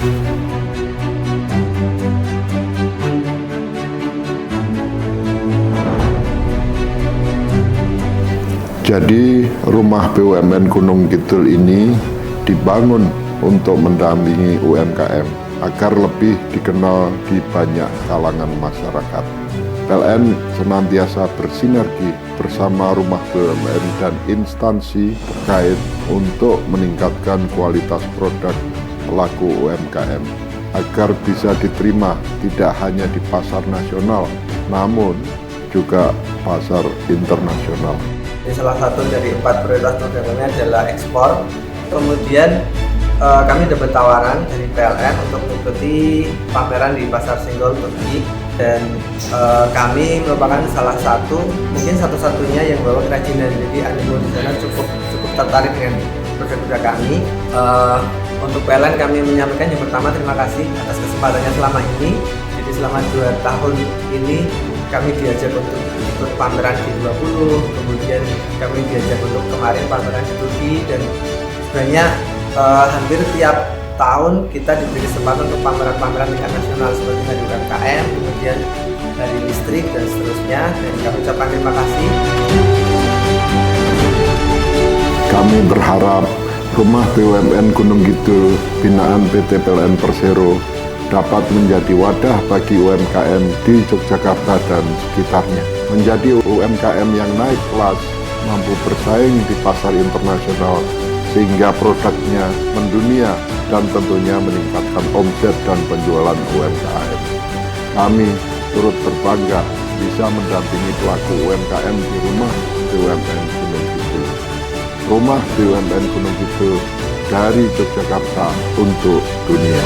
Jadi rumah BUMN Gunung Kidul ini dibangun untuk mendampingi UMKM agar lebih dikenal di banyak kalangan masyarakat. PLN senantiasa bersinergi bersama rumah BUMN dan instansi terkait untuk meningkatkan kualitas produk pelaku UMKM agar bisa diterima tidak hanya di pasar nasional namun juga pasar internasional. Jadi salah satu dari 4 prioritas programnya adalah ekspor. Kemudian kami dapat tawaran dari PLN untuk mengikuti pameran di Pasar Senggol Turki, dan kami merupakan salah satu, mungkin satu-satunya yang bawa kerajinan. Jadi animo di sana cukup tertarik dengan produk-produk kami. Untuk PLN kami menyampaikan yang pertama terima kasih atas kesempatannya selama ini. Jadi selama 2 tahun ini kami diajak untuk ikut pameran G20, kemudian kami diajak untuk kemarin pameran di Turki, dan sebenarnya hampir tiap tahun kita diberi kesempatan untuk pameran-pameran tingkat nasional seperti hari UMKM, kemudian hari listrik dan seterusnya, dan kami ucapkan terima kasih. Kami berharap rumah BUMN Gunung Kidul binaan PT PLN Persero dapat menjadi wadah bagi UMKM di Yogyakarta dan sekitarnya. Menjadi UMKM yang naik kelas, mampu bersaing di pasar internasional, sehingga produknya mendunia dan tentunya meningkatkan omset dan penjualan UMKM. Kami turut berbangga bisa mendampingi pelaku UMKM di rumah BUMN Gunung Kidul. Rumah BUMN Gunung Kidul dari Yogyakarta untuk dunia.